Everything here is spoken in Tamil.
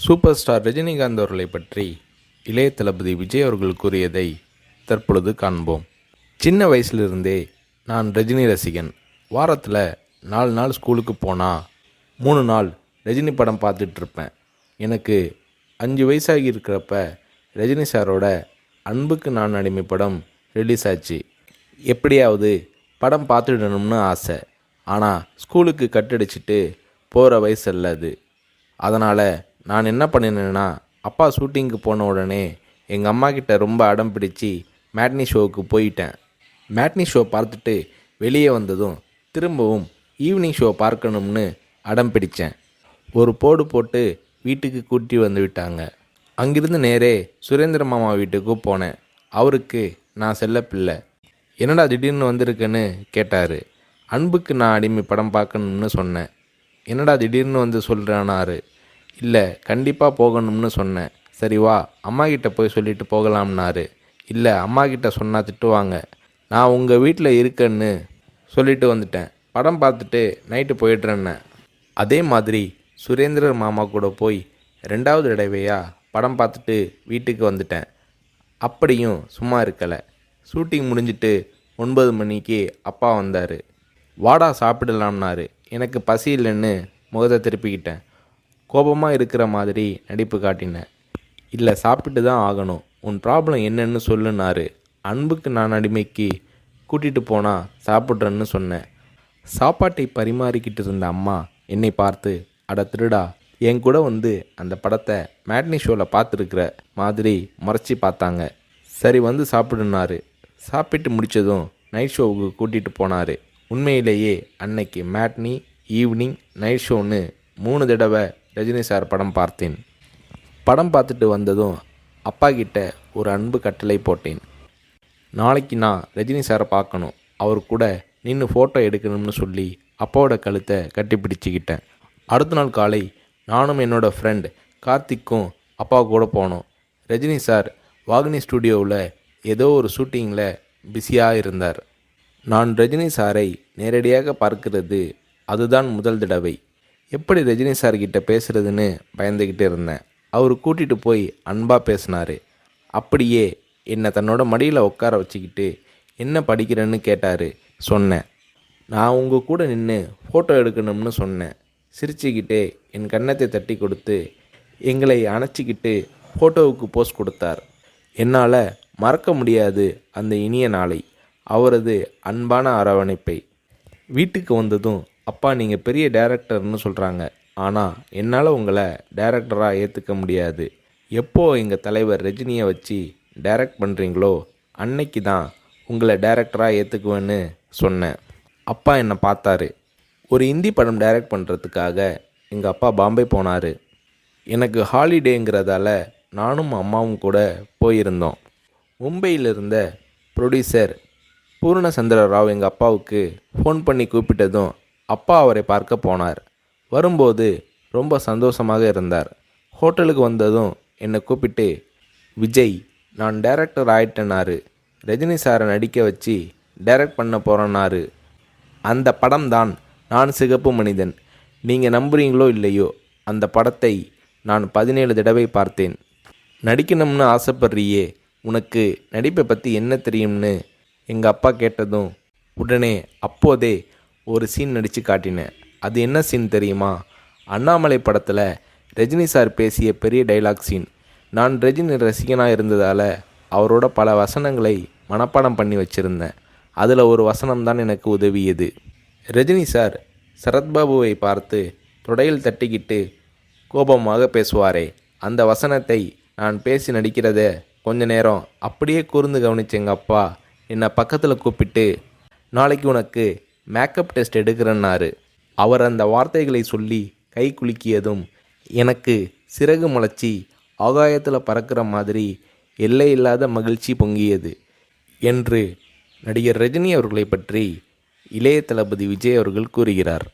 சூப்பர் ஸ்டார் ரஜினிகாந்த் அவர்களை பற்றி இளைய தளபதி விஜய் அவர்கள் கூறியதை தற்பொழுது காண்போம். சின்ன வயசுலிருந்தே நான் ரஜினி ரசிகன். வாரத்தில் 4 நாள் ஸ்கூலுக்கு போனால் 3 நாள் ரஜினி படம் பார்த்துட்ருப்பேன். எனக்கு 5 வயசாகி இருக்கிறப்ப ரஜினி சாரோட அன்புக்கு நான் அடிமை படம் ரிலீஸ் ஆச்சு. எப்படியாவது படம் பார்த்துடணும்னு ஆசை. ஆனால் ஸ்கூலுக்கு கட்டடிச்சிட்டு போகிற வயசு அல்ல அது. அதனால் நான் என்ன பண்ணினேன்னா, அப்பா ஷூட்டிங்க்கு போன உடனே எங்கள் அம்மா கிட்ட ரொம்ப அடம் பிடிச்சி மேட்னி ஷோவுக்கு போயிட்டேன். மேட்னி ஷோ பார்த்துட்டு வெளியே வந்ததும் திரும்பவும் ஈவினிங் ஷோ பார்க்கணும்னு அடம் பிடித்தேன். ஒரு போடு போட்டு வீட்டுக்கு கூட்டி வந்து விட்டாங்க. அங்கிருந்து நேரே சுரேந்திர மாமா வீட்டுக்கு போனேன். அவருக்கு நான் செல்ல பிள்ளை. என்னடா திடீர்னு வந்திருக்கேன்னு கேட்டார். அன்புக்கு நான் அடிமை படம் பார்க்கணும்னு சொன்னேன். என்னடா திடீர்னு வந்து சொல்கிறானாரு. இல்லை, கண்டிப்பாக போகணும்னு சொன்னேன். சரி வா, அம்மா கிட்ட போய் சொல்லிட்டு போகலாம்னாரு. இல்லை, அம்மா கிட்ட சொன்னால் திட்டுவாங்க. நான் உங்கள் வீட்டில் இருக்கேன்னு சொல்லிட்டு வந்துட்டேன். படம் பார்த்துட்டு நைட்டு போயிடுறேன்னு. அதே மாதிரி சுரேந்திரர் மாமா கூட போய் 2வது தடவையாக படம் பார்த்துட்டு வீட்டுக்கு வந்துட்டேன். அப்படியும் சும்மா இருக்கலை. ஷூட்டிங் முடிஞ்சிட்டு 9 மணிக்கு அப்பா வந்தார். வாடா சாப்பிடலாம்னாரு. எனக்கு பசி இல்லைன்னு முகத்தை திருப்பிக்கிட்டேன். கோபமாக இருக்கிற மாதிரி நடிப்பு காட்டினேன். இல்லை, சாப்பிட்டு தான் ஆகணும். உன் ப்ராப்ளம் என்னன்னு சொல்லுனாரு. அன்புக்கு நான் அடிமைக்கு கூட்டிகிட்டு போனால் சாப்பிட்றேன்னு சொன்னேன். சாப்பாட்டை பரிமாறிக்கிட்டு இருந்த அம்மா என்னை பார்த்து, அட திருடா, என் கூட வந்து அந்த படத்தை மேட்னி ஷோவில் பார்த்துருக்குற மாதிரி முறைச்சி பார்த்தாங்க. சரி வந்து சாப்பிடுனாரு. சாப்பிட்டு முடித்ததும் நைட் ஷோவுக்கு கூட்டிகிட்டு போனார். உண்மையிலேயே அன்னைக்கு மேட்னி, ஈவினிங், நைட் ஷோன்னு 3 தடவை ரஜினி சார் படம் பார்த்தேன். படம் பார்த்துட்டு வந்ததும் அப்பா கிட்ட ஒரு அன்பு கட்டளை போட்டேன். நாளைக்கு நான் ரஜினி சாரை பார்க்கணும், அவர் கூட நின்று ஃபோட்டோ எடுக்கணும்னு சொல்லி அப்பாவோட கழுத்தை கட்டி பிடிச்சிக்கிட்டேன். அடுத்த நாள் காலை நானும் என்னோடய ஃப்ரெண்ட் கார்த்திக்கும் அப்பா கூட போனோம். ரஜினி சார் வாகினி ஸ்டுடியோவில் ஏதோ ஒரு ஷூட்டிங்கில் பிஸியாக இருந்தார். நான் ரஜினி சாரை நேரடியாக பார்க்கிறது அதுதான் முதல் தடவை. எப்படி ரஜினி சார்கிட்ட பேசுகிறதுன்னு பயந்துக்கிட்டு இருந்தேன். அவர் கூட்டிகிட்டு போய் அன்பாக பேசினார். அப்படியே என்னை தன்னோட மடியில் உட்கார வச்சுக்கிட்டு என்ன படிக்கிறேன்னு கேட்டார். சொன்னேன், நான் உங்கள் கூட நின்று ஃபோட்டோ எடுக்கணும்னு சொன்னேன். சிரிச்சுக்கிட்டே என் கன்னத்தை தட்டி கொடுத்து எங்களை அணைச்சிக்கிட்டு ஃபோட்டோவுக்கு போஸ் கொடுத்தார். என்னால் மறக்க முடியாது அந்த இனிய நாளை, அவரது அன்பான அரவணைப்பை. வீட்டுக்கு வந்ததும், அப்பா நீங்கள் பெரிய டைரக்டர்னு சொல்கிறாங்க, ஆனால் என்னால் உங்களை டைரக்டராக ஏற்றுக்க முடியாது. எப்போ எங்கள் தலைவர் ரஜினியை வச்சு டைரக்ட் பண்ணுறீங்களோ அன்னைக்கு தான் உங்களை டைரக்டராக ஏற்றுக்குவேன்னு சொன்னேன். அப்பா என்னை பார்த்தாரு. ஒரு ஹிந்தி படம் டைரக்ட் பண்ணுறதுக்காக எங்கள் அப்பா பாம்பே போனார். எனக்கு ஹாலிடேங்கிறதால நானும் அம்மாவும் கூட போயிருந்தோம். மும்பையில் இருந்த ப்ரொடியூசர் பூர்ணச்சந்திர ராவ் எங்கள் அப்பாவுக்கு ஃபோன் பண்ணி கூப்பிட்டதும் அப்பா அவரை பார்க்க போனார். வரும்போது ரொம்ப சந்தோஷமாக இருந்தார். ஹோட்டலுக்கு வந்ததும் என்னை கூப்பிட்டு, விஜய், நான் டைரக்டர் ஆயிட்டேனாரு. ரஜினி சாரை நடிக்க வச்சு டைரக்ட் பண்ண போகிறேன்னாரு. அந்த படம் தான் நான் சிகப்பு மனிதன். நீங்கள் நம்புறீங்களோ இல்லையோ, அந்த படத்தை நான் 17 தடவை பார்த்தேன். நடிக்கணும்னு ஆசைப்படுறியே, உனக்கு நடிப்பை பற்றி என்ன தெரியும்னு எங்கள் அப்பா கேட்டதும் உடனே அப்போதே ஒரு சீன் நடித்து காட்டினேன். அது என்ன சீன் தெரியுமா? அண்ணாமலை படத்தில் ரஜினி சார் பேசிய பெரிய டைலாக் சீன். நான் ரஜினி ரசிகனாக இருந்ததால் அவரோட பல வசனங்களை மனப்பாடம் பண்ணி வச்சுருந்தேன். அதில் ஒரு வசனம்தான் எனக்கு உதவியது. ரஜினி சார் சரத்பாபுவை பார்த்து தொடையில் தட்டிக்கிட்டு கோபமாக பேசுவாரே, அந்த வசனத்தை நான் பேசி நடிக்கிறத கொஞ்ச நேரம் அப்படியே கூர்ந்து கவனிச்ச எங்கள் அப்பா என்னை பக்கத்தில் கூப்பிட்டு, நாளைக்கு உனக்கு மேக்கப் டெஸ்ட் எடுக்கிறேன்னாரு. அவர் அந்த வார்த்தைகளை சொல்லி கை குலுக்கியதும் எனக்கு சிறகு முளைச்சி ஆகாயத்தில் பறக்கிற மாதிரி எல்லையில்லாத மகிழ்ச்சி பொங்கியது என்று நடிகர் ரஜினி அவர்களை பற்றி இளைய தளபதி விஜய் அவர்கள் கூறுகிறார்.